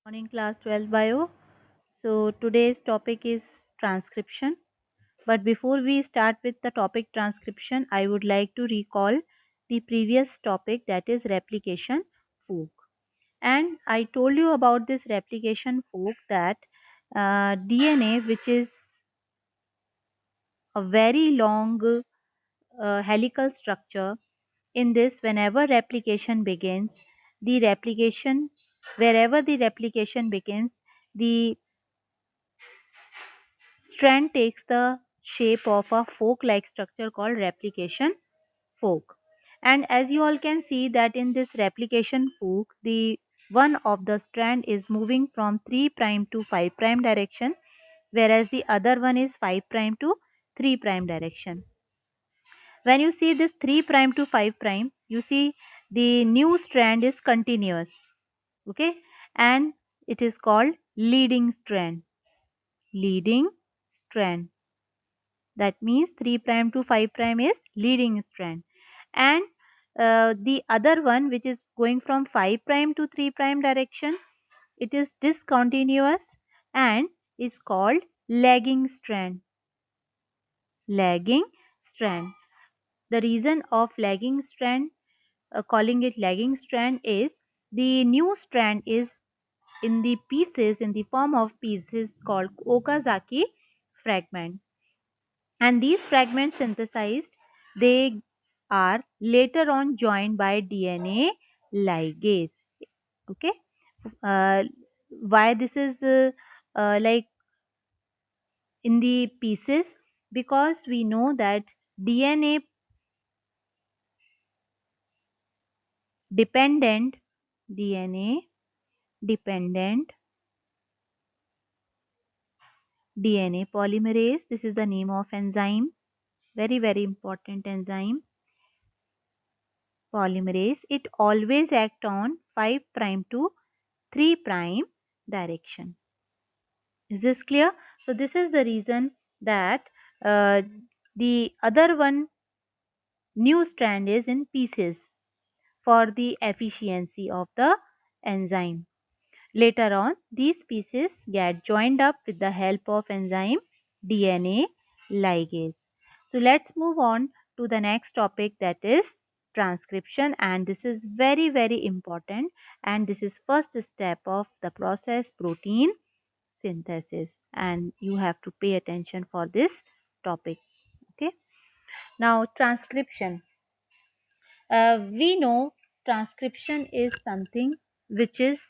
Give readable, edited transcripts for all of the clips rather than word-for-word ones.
Morning class 12 bio. So today's topic is transcription. But before we start with the topic transcription, I would like to recall the previous topic, that is replication fork. And I told you about this replication fork that DNA, which is a very long helical structure, in this, whenever replication begins, the replication, wherever the replication begins, the strand takes the shape of a fork-like structure called replication fork. And as you all can see that in this replication fork, the one of the strand is moving from 3 prime to 5 prime direction, whereas the other one is 5 prime to 3 prime direction. When you see this 3 prime to 5 prime, you see the new strand is continuous. Okay, and it is called leading strand. Leading strand. That means 3 prime to 5 prime is leading strand. And the other one, which is going from 5 prime to 3 prime direction, it is discontinuous and is called lagging strand. Lagging strand. The reason of lagging strand, calling it lagging strand, is the new strand is in the pieces, in the form of pieces called Okazaki fragment. And these fragments synthesized, they are later on joined by DNA ligase. Okay, uh, why this is like in the pieces? Because we know that DNA dependent, DNA dependent DNA polymerase, this is the name of enzyme, very important enzyme, polymerase. It always act on 5 prime to 3 prime direction. Is this clear? So this is the reason that uh, the other one new strand is in pieces for the efficiency of the enzyme. Later on, these pieces get joined up with the help of enzyme DNA ligase. So let's move on to the next topic, that is transcription, and this is very important, and this is first step of the process protein synthesis, and you have to pay attention for this topic. Okay, now transcription. We know transcription is something which is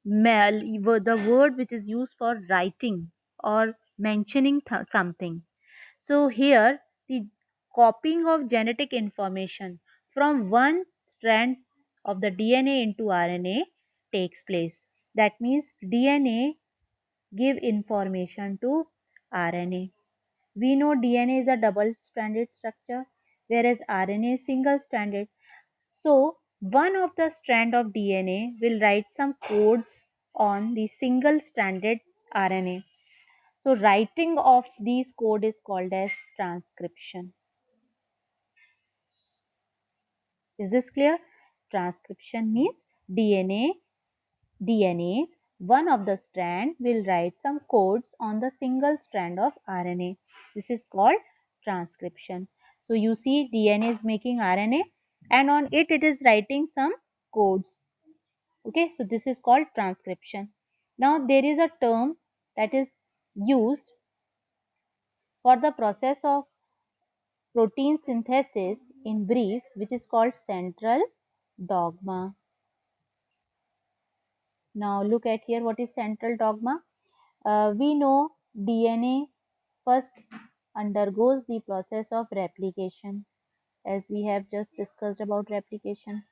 the word which is used for writing or mentioning something. So here the copying of genetic information from one strand of the DNA into RNA takes place. That means DNA give information to RNA. We know DNA is a double stranded structure, whereas RNA is single stranded. So one of the strand of DNA will write some codes on the single stranded RNA. So writing of these code is called as transcription. Is this clear? Transcription means DNA's one of the strand will write some codes on the single strand of RNA. This is called transcription. So you see DNA is making RNA and on it is writing some codes. Okay, so this is called transcription. Now there is a term that is used for the process of protein synthesis in brief, which is called central dogma. Now look at here, what is central dogma? We know DNA first undergoes the process of replication, as we have just discussed about replication.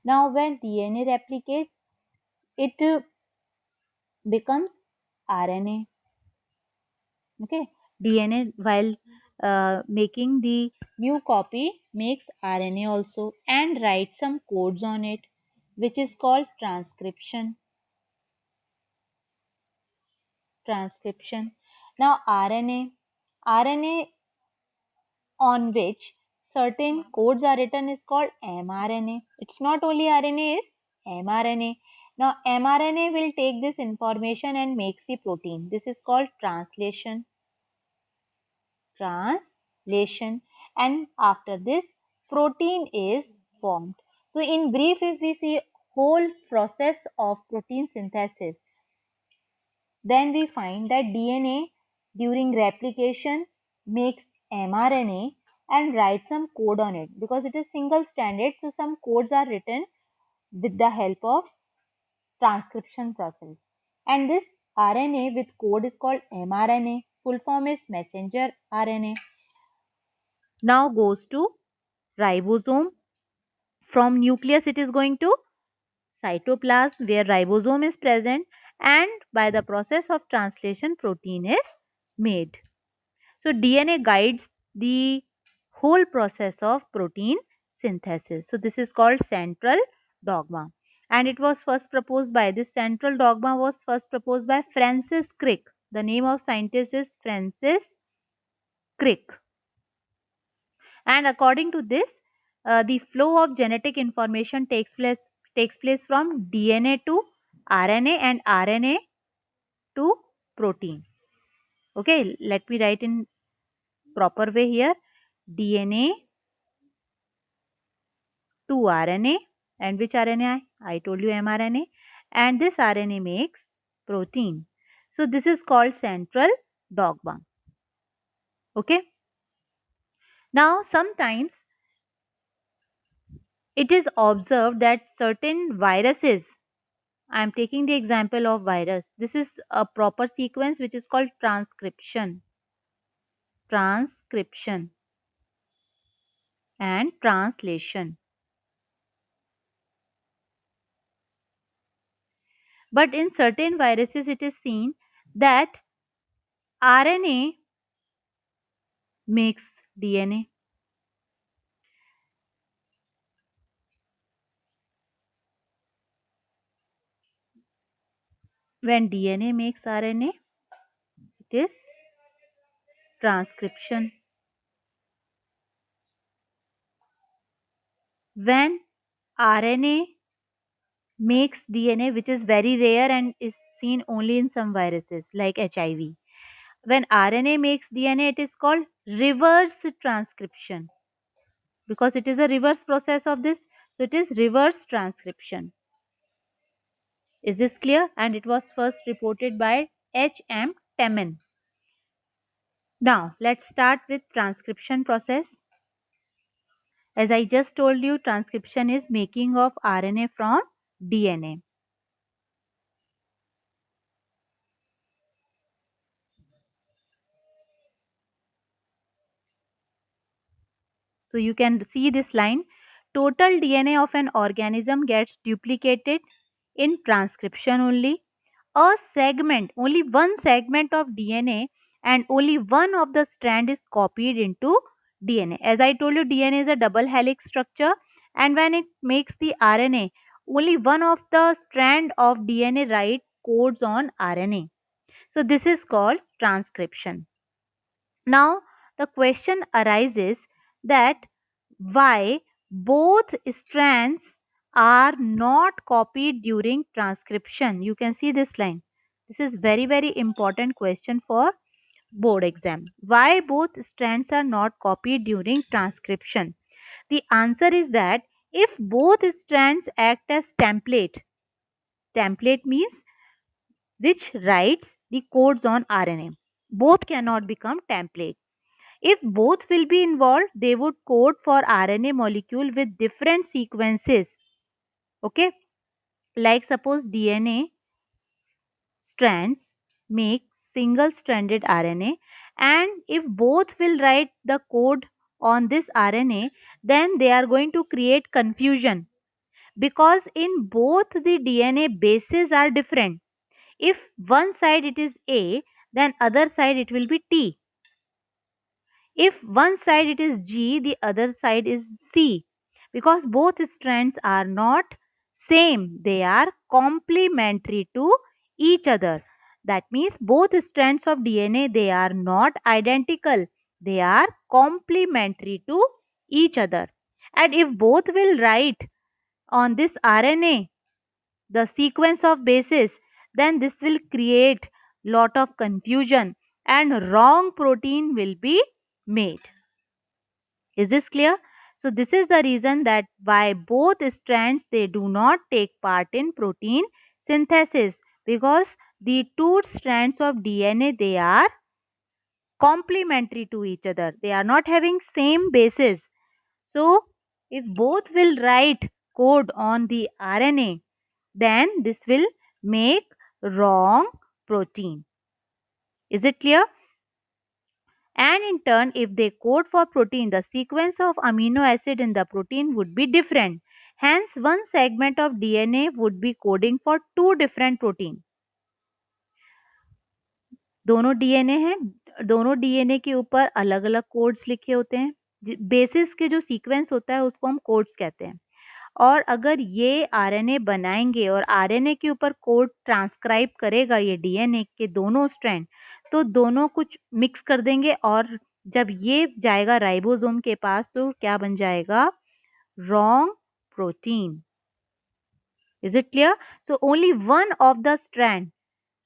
Now when DNA replicates, it becomes RNA. Okay, DNA while making the new copy makes RNA also and writes some codes on it, which is called transcription. Transcription. Now RNA on which certain codes are written is called mRNA. It's not only RNA, is mRNA. Now mRNA will take this information and makes the protein. This is called translation. Translation. And after this, protein is formed. So in brief, if we see whole process of protein synthesis, then we find that DNA during replication makes mRNA and writes some code on it, because it is single stranded, so some codes are written with the help of transcription process. And this RNA with code is called mRNA. Full form is messenger RNA. Now goes to ribosome. From nucleus it is going to cytoplasm, where ribosome is present, and by the process of translation protein is made. So DNA guides the whole process of protein synthesis. So this is called central dogma, and it was first proposed by, this central dogma was first proposed by Francis Crick. The name of scientist is Francis Crick. And according to this, the flow of genetic information takes place from DNA to RNA and RNA to protein. Okay, let me write in proper way here. DNA to RNA, and which RNA? I told you mRNA, and this RNA makes protein. So this is called central dogma. Okay. Now sometimes it is observed that certain viruses, I am taking the example of virus. This is a proper sequence which is called transcription. Transcription and translation. But in certain viruses it is seen that RNA makes DNA. When DNA makes RNA, it is transcription. When RNA makes DNA, which is very rare and is seen only in some viruses like HIV. When RNA makes DNA, it is called reverse transcription, because it is a reverse process of this. So it is reverse transcription. Is this clear? And it was first reported by H.M. Temin. Now let's start with transcription process. As I just told you, transcription is making of RNA from DNA. So you can see this line. Total DNA of an organism gets duplicated in transcription only. A segment, only one segment of DNA and only one of the strand is copied into DNA. As I told you, DNA is a double helix structure, and when it makes the RNA, only one of the strand of DNA writes codes on RNA. So this is called transcription. Now the question arises that why both strands are not copied during transcription. You can see this line. This is very important question for board exam. Why both strands are not copied during transcription? The answer is that if both strands act as template means which writes the codes on RNA. Both cannot become template. If both will be involved, they would code for RNA molecule with different sequences. Okay, like suppose DNA strands make single stranded RNA, and if both will write the code on this RNA, then they are going to create confusion, because in both the DNA bases are different. If one side it is A, then other side it will be T. If one side it is G, the other side is C, because both strands are not same, they are complementary to each other. That means both strands of DNA, they are not identical, they are complementary to each other. And if both will write on this RNA, the sequence of bases, then this will create lot of confusion and wrong protein will be made. Is this clear? So this is the reason that why both strands they do not take part in protein synthesis, because the two strands of DNA they are complementary to each other. They are not having same basis. So if both will write code on the RNA, then this will make wrong protein. Is it clear? And in turn, if they code for protein, the sequence of amino acid in the protein would be different. Hence, one segment of DNA would be coding for two different protein. दोनों DNA हैं, दोनों DNA के ऊपर अलग अलग codes लिखे होते हैं। बेसिस के जो सीक्वेंस होता है उसको हम कोड्स कहते हैं। और अगर ये आरएनए बनाएंगे और आरएनए के ऊपर कोड ट्रांसक्राइब करेगा ये डीएनए के दोनों स्ट्रैंड, तो दोनों कुछ मिक्स कर देंगे और जब ये जाएगा राइबोसोम के पास तो क्या बन जाएगा? Wrong protein. Is it clear? So only one of the strand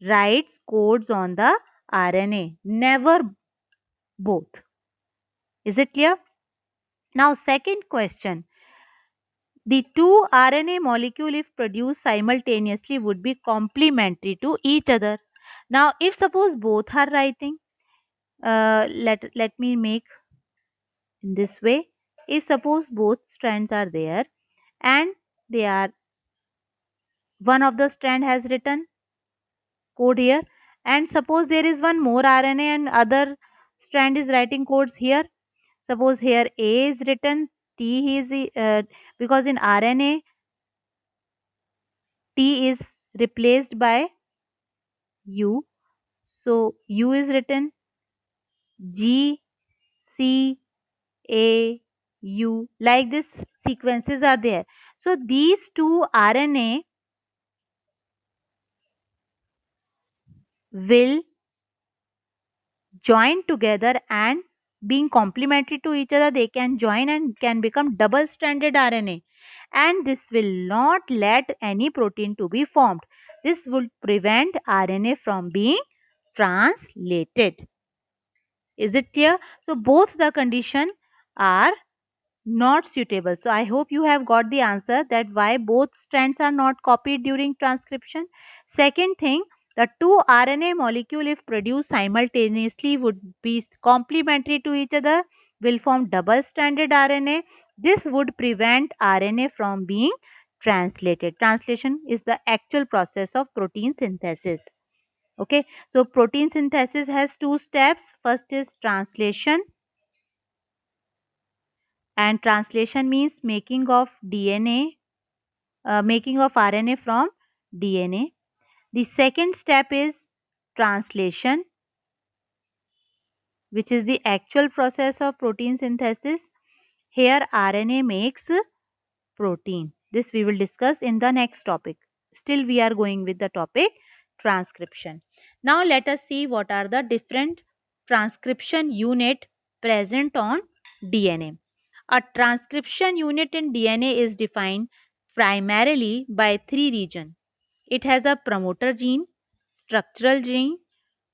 writes codes on the RNA, never both. Is it clear? Now, second question. The two RNA molecule if produced simultaneously would be complementary to each other. Now, if suppose both are writing, let me make in this way. If suppose both strands are there and they are one of the strand has written code here, and suppose there is one more RNA and other strand is writing codes here. Suppose here A is written, T is because in RNA T is replaced by U, so U is written, G, C, A, U, like this sequences are there. So these two RNA will join together and being complementary to each other, they can join and can become double stranded RNA, and this will not let any protein to be formed. This will prevent RNA from being translated. Is it clear? So both the condition are not suitable. So I hope you have got the answer that why both strands are not copied during transcription. Second thing, the two RNA molecule if produced simultaneously would be complementary to each other, will form double stranded RNA. This would prevent RNA from being translated. Translation is the actual process of protein synthesis. Okay, so protein synthesis has two steps. First is translation, and translation means making of DNA, making of RNA from DNA. The second step is translation, which is the actual process of protein synthesis. Here RNA makes protein. This we will discuss in the next topic. Still we are going with the topic transcription. Now let us see what are the different transcription unit present on DNA. A transcription unit in DNA is defined primarily by three regions. It has a promoter gene, structural gene,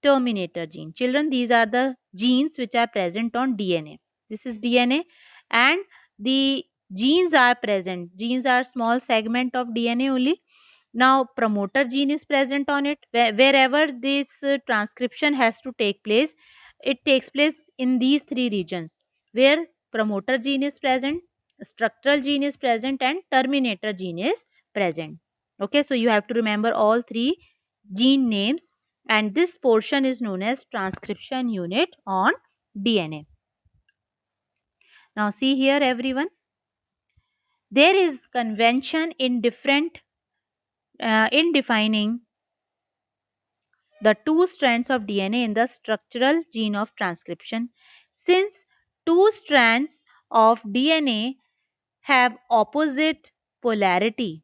terminator gene. Children, these are the genes which are present on DNA. This is DNA and the genes are present. Genes are small segment of DNA only. Now promoter gene is present on it. Wherever this transcription has to take place, it takes place in these three regions where promoter gene is present, structural gene is present and terminator gene is present. Okay, so you have to remember all three gene names, and this portion is known as transcription unit on DNA. Now see here everyone, there is convention in different in defining the two strands of DNA in the structural gene of transcription. Since two strands of DNA have opposite polarity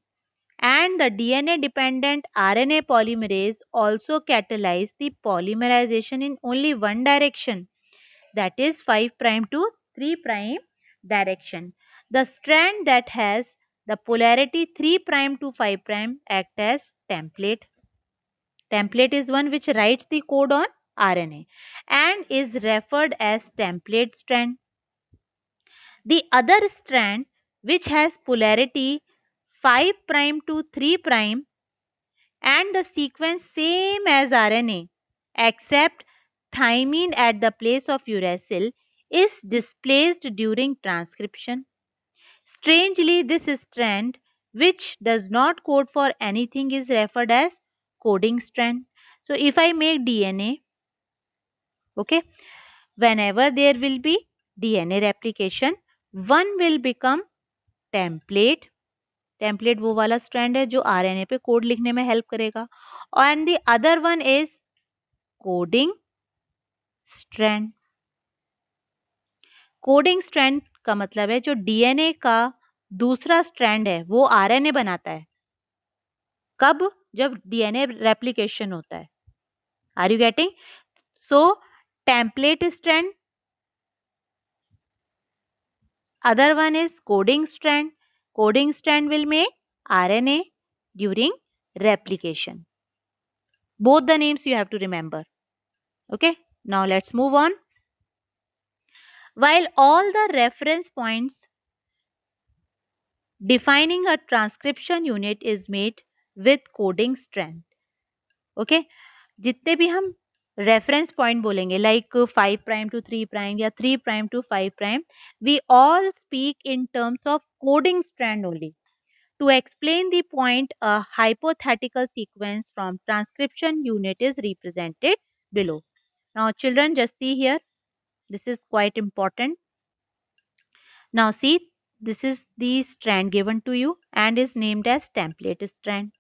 and the DNA dependent RNA polymerase also catalyze the polymerization in only one direction, that is 5' to 3' direction. The strand that has The polarity 3 prime to 5 prime act as template. Template is one which writes the code on RNA and is referred as template strand. The other strand which has polarity 5 prime to 3 prime and the sequence same as RNA except thymine at the place of uracil is displaced during transcription. Strangely, this strand which does not code for anything is referred as coding strand. So if I make DNA, okay, whenever there will be DNA replication, one will become template. Template वो वाला strand है जो RNA पे code लिखने में help करेगा and the other one is coding strand. Coding strand का मतलब है जो डीएनए का दूसरा स्ट्रैंड है वो आरएनए बनाता है. कब? जब डीएनए रेप्लिकेशन होता है. Are you getting? So template strand, other one is coding strand. Coding strand will make RNA during replication. Both the names you have to remember. Okay, now let's move on. While all the reference points defining a transcription unit is made with coding strand. Okay, जितने भी हम reference point बोलेंगे like 5 prime to 3 prime या 3 prime to 5 prime, we all speak in terms of coding strand only. To explain the point, a hypothetical sequence from transcription unit is represented below. Now children, just see here. This is quite important. Now see, this is the strand given to you and is named as template strand.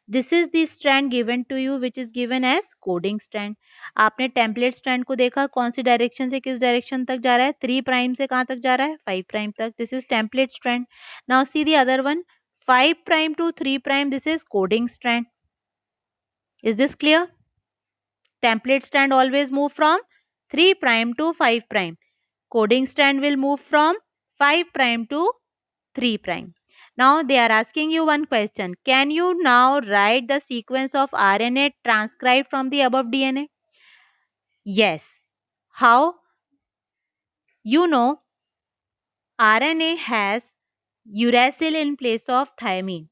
This is the strand given to you which is given as coding strand. आपने template strand को देखा कौन सी direction से किस direction तक जा रहा है. 3 प्राइम से कहाँ तक जा रहा है? 5 प्राइम तक. This is template strand. Now see the other one. 5 prime to 3 prime, this is coding strand. Is this clear? Template strand always move from 3 prime to 5 prime. Coding strand will move from 5 prime to 3 prime. Now they are asking you one question. Can you now write the sequence of RNA transcribed from the above DNA? Yes. How? You know RNA has uracil in place of thymine.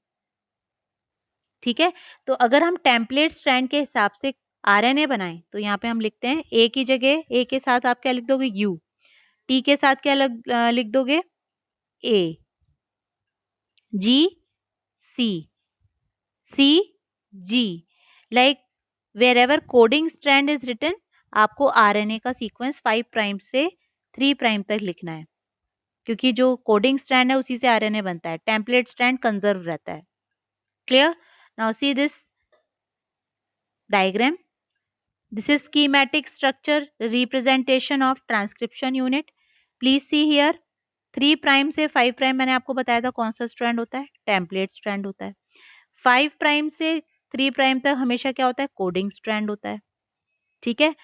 ठीक है, तो अगर हम template strand के हिसाब से RNA बनाएं तो यहाँ पे हम लिखते हैं ए की जगह ए के साथ आप क्या लिख दोगे? यू. टी के साथ क्या लिख दोगे? A. G C. C G. Like wherever coding strand is written, आपको आरएनए का सीक्वेंस 5 प्राइम से 3 प्राइम तक लिखना है क्योंकि जो कोडिंग स्ट्रैंड है उसी से आरएनए बनता है. टेम्पलेट स्ट्रैंड कंजर्व रहता है. Clear? Now see this diagram. This is schematic structure representation of transcription unit. Please see here 3 prime से 5 प्राइम मैंने आपको बताया था कौन सा स्ट्रैंड होता है? टेम्पलेट स्ट्रैंड होता है. 5 प्राइम से 3 प्राइम तक हमेशा क्या होता है? कोडिंग स्ट्रैंड होता है. ठीक है.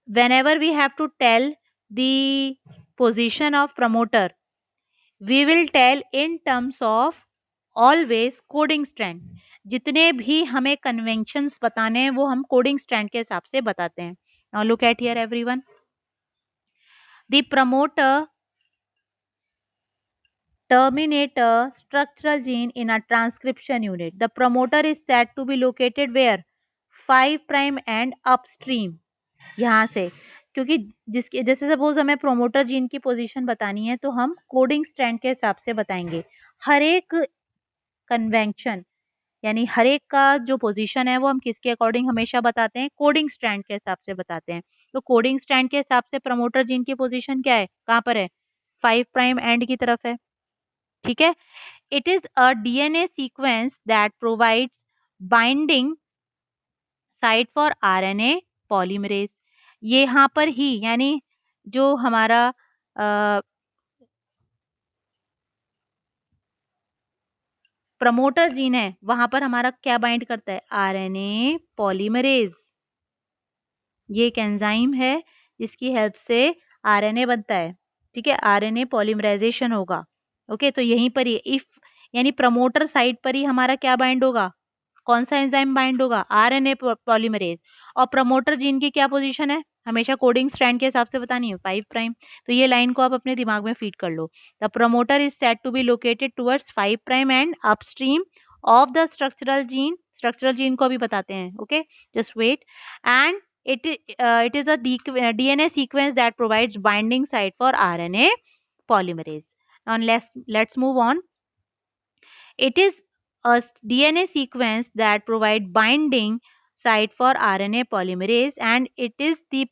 Whenever we have to tell the position of promoter, we will tell in terms of always coding strand. जितने भी हमें कन्वेंशंस बताने हैं वो हम कोडिंग स्ट्रैंड के हिसाब से बताते हैं. Now look at here everyone. The promoter terminate a structural gene in a transcription unit. The promoter is said to be located where? 5 prime and upstream. यहाँ से क्योंकि जिसके जैसे सपोज हमें प्रोमोटर जीन की पोजीशन बतानी है तो हम कोडिंग स्ट्रैंड के हिसाब से बताएंगे. हर एक कन्वेंशन यानी हर एक का जो पोजीशन है वो हम किसके अकॉर्डिंग हमेशा बताते हैं? कोडिंग स्ट्रैंड के हिसाब से बताते हैं. तो कोडिंग स्ट्रैंड के हिसाब से प्रमोटर जीन की पोजीशन क्या है? कहाँ पर है? 5 प्राइम एंड की तरफ है. ठीक है. It is a DNA sequence that provides binding site for RNA polymerase. ये यहाँ पर ही यानी जो हमारा प्रमोटर जीन है वहां पर हमारा क्या बाइंड करता है? RNA polymerase. ये एक एंजाइम है जिसकी हेल्प से आरएनए बनता है. ठीक है, आरएनए पॉलीमराइजेशन होगा. ओके, तो यहीं पर ही यानी प्रमोटर साइट पर ही हमारा क्या बाइंड होगा, कौन सा एंजाइम बाइंड होगा, आरएनए पॉलीमरेज। और प्रमोटर जीन की क्या पोजीशन है, हमेशा कोडिंग स्ट्रैंड के हिसाब से बतानी है, 5 प्राइम। तो ये लाइन को आप अपने दिमाग में फीड कर लो। The promoter is said to be located towards 5 prime and upstream of the structural gene. Structural gene को अभी बताते हैं, okay, just wait. And it is a DNA sequence that provides binding site for RNA polymerase. Now let's move on. It is a DNA sequence that provide binding site for RNA polymerase, and it is the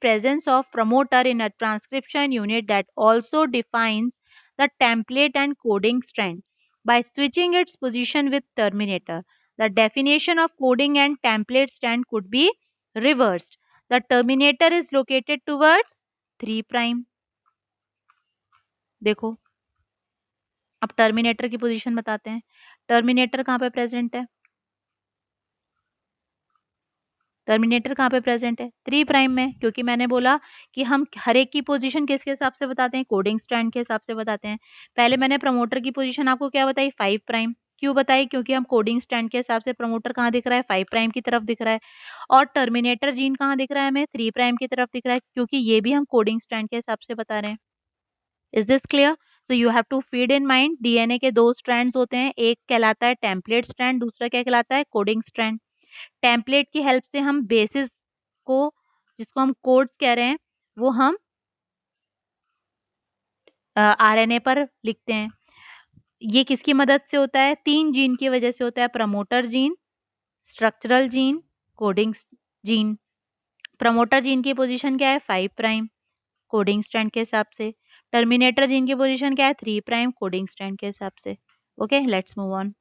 presence of promoter in a transcription unit that also defines the template and coding strand by switching its position with terminator. The definition of coding and template strand could be reversed. The terminator is located towards 3 prime. देखो, अब terminator की position बताते हैं। Terminator कहाँ पे present है, terminator कहाँ पे प्रेजेंट है, 3 प्राइम में, क्योंकि मैंने बोला कि हम हर एक की पोजीशन किसके हिसाब से बताते हैं, कोडिंग स्ट्रैंड के हिसाब से बताते हैं। पहले मैंने प्रमोटर की पोजीशन आपको क्या बताई, 5 प्राइम। क्यों बताई, क्योंकि हम कोडिंग स्ट्रैंड के हिसाब से प्रमोटर कहाँ दिख रहा है, 5 प्राइम की तरफ दिख रहा है। और टर्मिनेटर जीन कहाँ दिख रहा है हमें, 3 प्राइम की तरफ दिख रहा है, क्योंकि ये भी हम कोडिंग स्ट्रैंड के हिसाब से बता रहे हैं। Is this clear? So you have to feed in mind, DNA के 2 स्ट्रैंड्स होते हैं, एक कहलाता है टेम्पलेट स्ट्रैंड, दूसरा क्या कहलाता है, कोडिंग स्ट्रैंड। टेम्पलेट की हेल्प से हम बेसिस को, जिसको हम कोड्स कह रहे हैं, वो हम आरएनए पर लिखते हैं। ये किसकी मदद से होता है, 3 जीन की वजह से होता है, promoter gene, structural gene, coding gene. Promoter gene की पोजीशन क्या है, 5 प्राइम कोडिंग स्ट्रैंड के हिसाब से। टर्मिनेटर जीन की पोजीशन क्या है, 3 प्राइम कोडिंग स्ट्रैंड के हिसाब से। Okay, let's move on.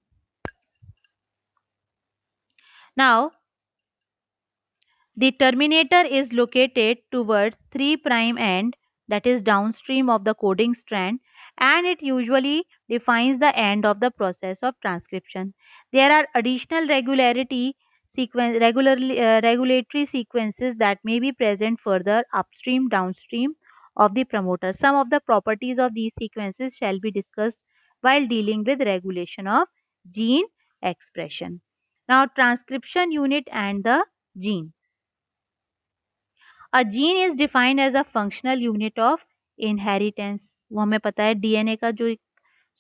Now the terminator is located towards 3 prime end, that is downstream of the coding strand, and it usually defines the end of the process of transcription. There are additional regulatory sequences that may be present further upstream, downstream of the promoter. Some of the properties of these sequences shall be discussed while dealing with regulation of gene expression. Now, transcription unit and the gene. A gene is defined as a functional unit of inheritance. वो हमें पता है, DNA का जो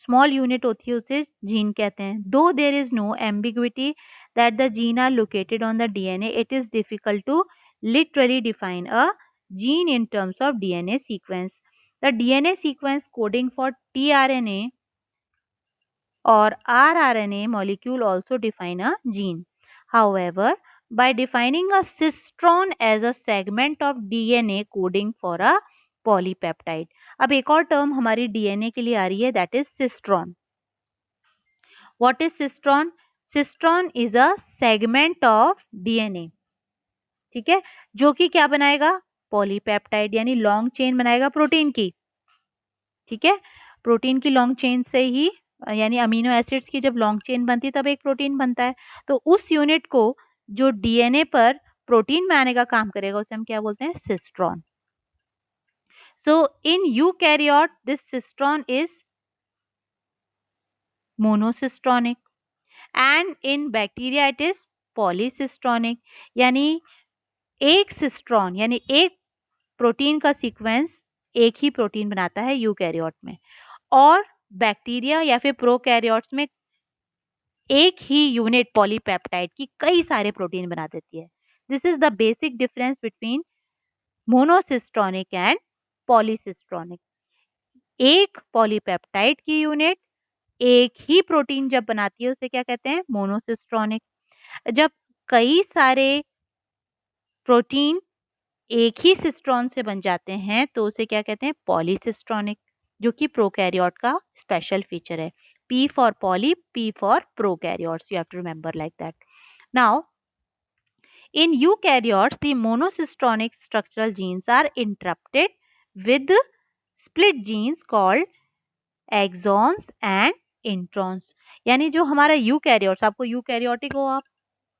small unit होती है उसे gene कहते हैं। Though there is no ambiguity that the gene are located on the DNA, it is difficult to literally define a gene in terms of DNA sequence. The DNA sequence coding for tRNA or rRNA molecule also define a gene. However, by defining a cistron as a segment of DNA coding for a polypeptide. अब एक और term हमारी DNA के लिए आ रही है, that is cistron. What is cistron? Cistron is a segment of DNA, ठीक है, जो कि क्या बनाएगा, पॉलीपेप्टाइड, यानी लॉन्ग चेन बनाएगा प्रोटीन की, ठीक है। प्रोटीन की लॉन्ग चेन से ही, यानी अमीनो एसिड्स की जब लॉन्ग चेन बनती है तब एक प्रोटीन बनता है। तो उस यूनिट को जो डीएनए पर प्रोटीन बनाने का काम करेगा उसे हम क्या बोलते हैं, cistron. So in eukaryote this cistron is monocistronic and in bacteria it is polycistronic. यानी एक सिस्ट्रॉन यानी एक प्रोटीन का सीक्वेंस एक ही प्रोटीन बनाता है यूकैरियोट में, और बैक्टीरिया या फिर प्रोकैरियोट्स में एक ही यूनिट पॉलीपेप्टाइड की कई सारे प्रोटीन बना देती है। This is the basic difference between monocistronic and polycistronic. एक पॉलीपेप्टाइड की यूनिट एक ही प्रोटीन जब बनाती है उसे क्या कहते हैं, मोनोसिस्ट्रॉनिक। जब कई सारे प्रोटीन एक ही सिस्ट्रॉन से बन जाते हैं तो उसे क्या कहते हैं, पॉलीसिस्ट्रॉनिक, जो कि प्रोकैरियोट का स्पेशल फीचर है। P for poly, P for prokaryotes. You have to remember like that. Now, in eukaryotes, the monocistronic structural genes are interrupted with split genes called exons and introns. यानी जो हमारा eukaryotes, आपको eukaryotic हो आप,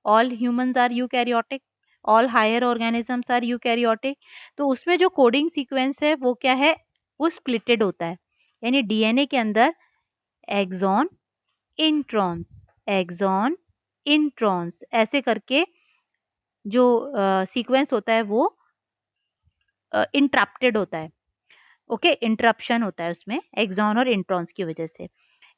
all humans are eukaryotic, all higher organisms are eukaryotic, तो उसमें जो coding sequence है वो क्या है, वो स्प्लिटेड होता है। यानी डीएनए के अंदर एक्सॉन, इंट्रॉन्स, एक्सॉन, इंट्रॉन्स, ऐसे करके जो सीक्वेंस होता है वो इंटरप्टेड होता है। ओके, इंटरप्शन होता है उसमें एक्सॉन और इंट्रॉन्स की वजह से।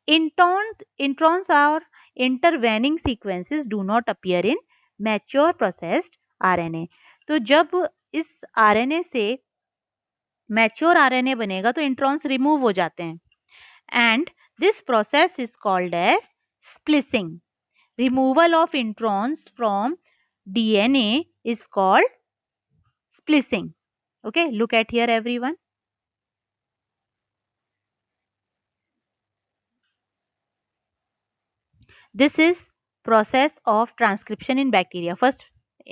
इंट्रॉन्स और intervening sequences do not appear in mature processed RNA. तो जब इस आरएनए से मैच्योर आरएनए बनेगा तो इंट्रॉन्स रिमूव हो जाते हैं and this process is called as splicing. Removal of introns from DNA is called splicing. Okay, look at here everyone. This is process of transcription in bacteria. First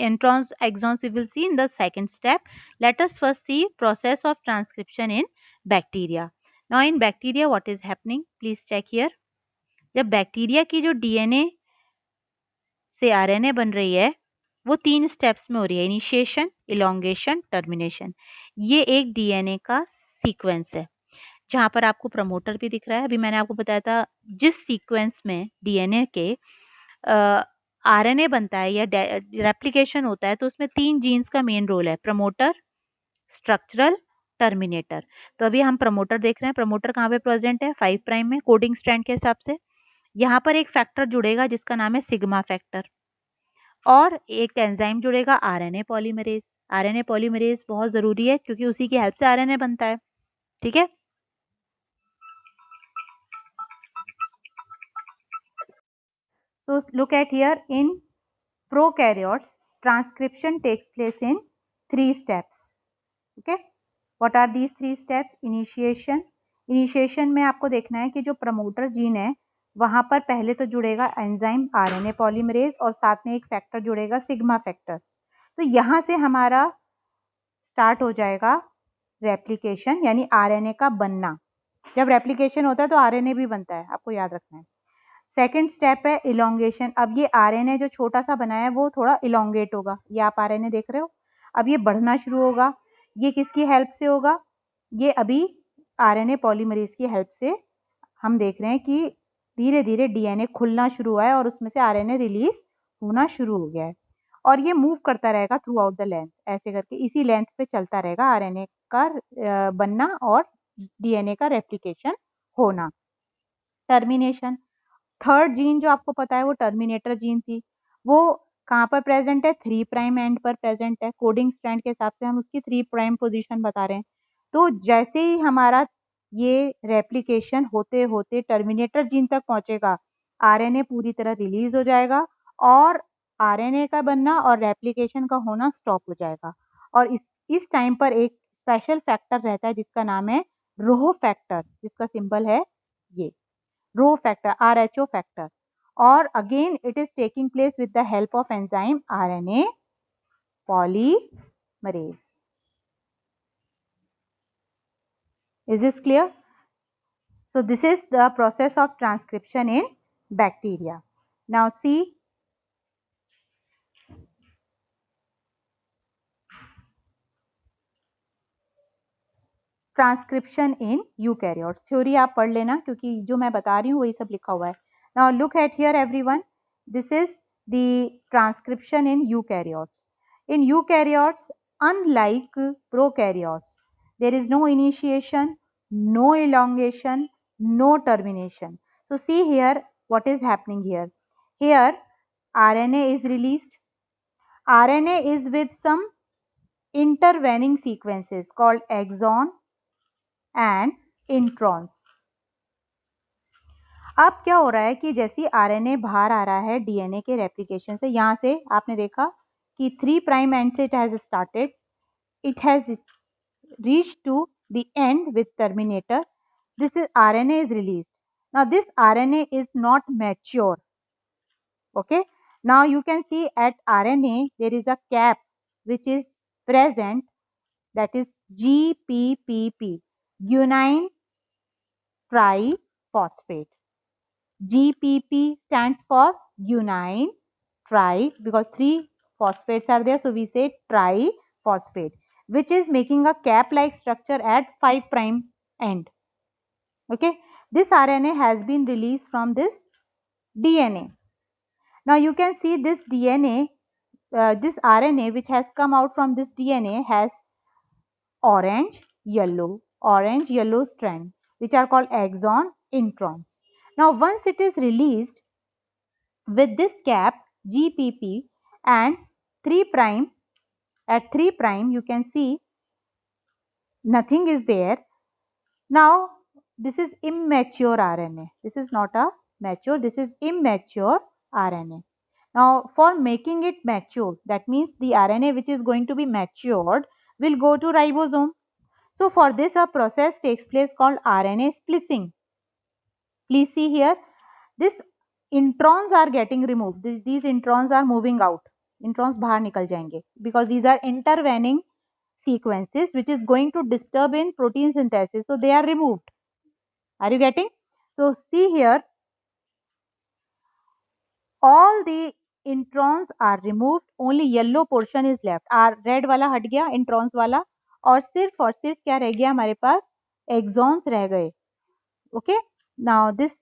introns, exons we will see in the second step. Let us first see process of transcription in bacteria. Now in bacteria what is happening? Please check here. जब bacteria की जो DNA से RNA बन रही है वो 3 steps में हो रही है, इनिशिएशन, इलोंगेशन, टर्मिनेशन। ये एक डीएनए का सीक्वेंस है जहां पर आपको प्रमोटर भी दिख रहा है। अभी मैंने आपको बताया था जिस सीक्वेंस में डीएनए के आरएनए बनता है या रेप्लिकेशन होता है तो उसमें 3 जीन्स का मेन रोल है, प्रमोटर, स्ट्रक्चरल, टर्मिनेटर। तो अभी हम प्रमोटर देख रहे हैं। प्रमोटर कहाँ पे प्रेजेंट है? 5 प्राइम में, कोडिंग स्ट्रैंड के हिसाब से। यहाँ पर एक फैक्टर जुड़ेगा जिसका नाम है सिग्मा फैक्टर, और एक एंजाइम जुड़ेगा आरएनए पॉलीमरेज। आरएनए पॉलीमरेज बहुत जरूरी है क्योंकि उसी की हेल्प से आरएनए बनता है। ठीक है, so look at here, in prokaryotes transcription takes place in 3 steps. Okay, what are these 3 steps? Initiation में आपको देखना है कि जो प्रमोटर जीन है वहां पर पहले तो जुड़ेगा एंजाइम आरएनए पॉलीमरेज और साथ में एक फैक्टर जुड़ेगा सिग्मा फैक्टर। तो यहां से हमारा स्टार्ट हो जाएगा रेप्लिकेशन यानी आरएनए का बनना। जब रेप्लिकेशन होता है तो आरएनए भी बनता है, आपको याद रखना है। सेकेंड स्टेप है इलोंगेशन। अब ये आरएनए जो छोटा सा बना है वो थोड़ा इलोंगेट होगा। ये आप आरएनए देख रहे हो, अब ये बढ़ना शुरू होगा। ये किसकी हेल्प से होगा? ये अभी आरएनए पॉलीमरेज की हेल्प से हम देख रहे हैं कि धीरे धीरे डीएनए खुलना शुरू हुआ है और उसमें से आरएनए रिलीज होना शुरू हो गया है। और ये मूव करता रहेगा थ्रू आउट द लेंथ, ऐसे करके इसी लेंथ पे चलता रहेगा आरएनए का बनना और डीएनए का रेप्लिकेशन होना। टर्मिनेशन, थर्ड जीन जो आपको पता है वो टर्मिनेटर जीन थी, वो कहाँ पर प्रेजेंट है? 3 प्राइम एंड पर प्रेजेंट है। कोडिंग स्ट्रैंड के हिसाब से हम उसकी 3 प्राइम पोजीशन बता रहे हैं। तो जैसे ही हमारा ये रेप्लिकेशन होते होते टर्मिनेटर जीन तक पहुंचेगा, आरएनए पूरी तरह रिलीज हो जाएगा और आरएनए का बनना और रेप्लिकेशन का होना स्टॉप हो जाएगा। और इस टाइम पर एक स्पेशल फैक्टर रहता है जिसका नाम है रोह फैक्टर, जिसका सिंबल है ये rho factor, rho factor, or again it is taking place with the help of enzyme RNA polymerase. Is this clear? So this is the process of transcription in bacteria. Now see transcription in eukaryotes. Theory आप पढ़ लेना क्योंकि जो मैं बता रही हूँ वही सब लिखा हुआ है। Now look at here everyone, this is the transcription in eukaryotes. In eukaryotes unlike prokaryotes there is no initiation, no elongation, no termination. So see here what is happening here. Here RNA is released. RNA is with some intervening sequences called exon and introns. अब क्या हो रहा है कि जैसे RNA बाहर आ रहा है डीएनए के रेप्लिकेशन से, यहां से आपने देखा कि 3 प्राइम एंड से it has started, it has reach to the end with terminator, this is RNA is released. Now this RNA is not mature. okay, now you can see at RNA there is a cap which is present, that is GPPP, guanine triphosphate. GPP stands for guanine tri, because 3 phosphates are there, so we say triphosphate, which is making a cap like structure at 5 prime end. Okay, this RNA has been released from this DNA. Now you can see this DNA, this RNA which has come out from this DNA has orange yellow strand, which are called exon introns. Now once it is released with this cap GPP and 3 prime, at 3 prime you can see nothing is there. Now this is immature RNA. This is not a mature, this is immature RNA. Now for making it mature, that means the RNA which is going to be matured will go to ribosome. So for this a process takes place called RNA splicing. Please see here, this introns are getting removed. These introns are moving out. Introns bahar nikal jayenge because these are intervening sequences which is going to disturb in protein synthesis. So they are removed. Are you getting? So see here, all the introns are removed, only yellow portion is left. Our red वाला हट गया introns वाला और सिर्फ क्या रह गया हमारे पास exons रह गए. Okay, now this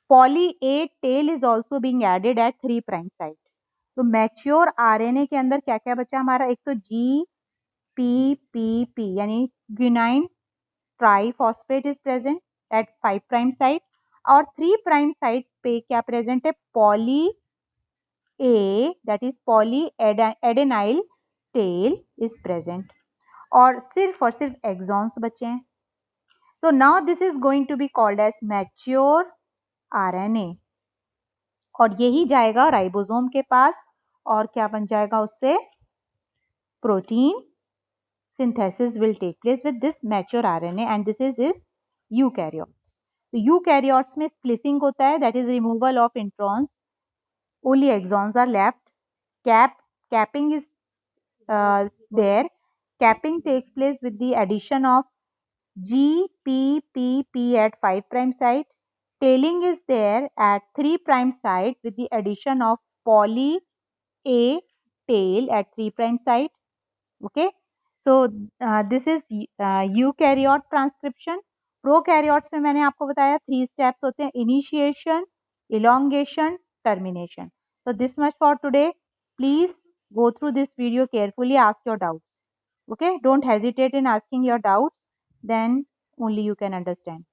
poly A tail is also being added at 3 prime site. तो मैच्योर आरएनए के अंदर क्या क्या बचा हमारा, एक तो GPPP यानी guanine triphosphate is present at 5 prime site और 3 प्राइम साइट पे क्या प्रेजेंट है, poly A that is poly adenyl tail is present और सिर्फ एक्सॉन्स बचे हैं. So now this is going to be called as mature RNA और यही जाएगा राइबोसोम के पास और क्या बन जाएगा उससे, protein synthesis will take place with this mature RNA and this is eukaryotes. तो eukaryotes में splicing होता है, that is removal of introns, only exons are left. Capping is there. Capping takes place with the addition of GPPP at 5 prime site. Tailing is there at 3 prime site with the addition of poly A tail at 3 prime site. Okay, so this is eukaryote transcription. Prokaryotes में मैंने आपको बताया 3 steps होते हैं, initiation, elongation, termination. So this much for today. Please go through this video carefully, ask your doubts. Okay, don't hesitate in asking your doubts, then only you can understand.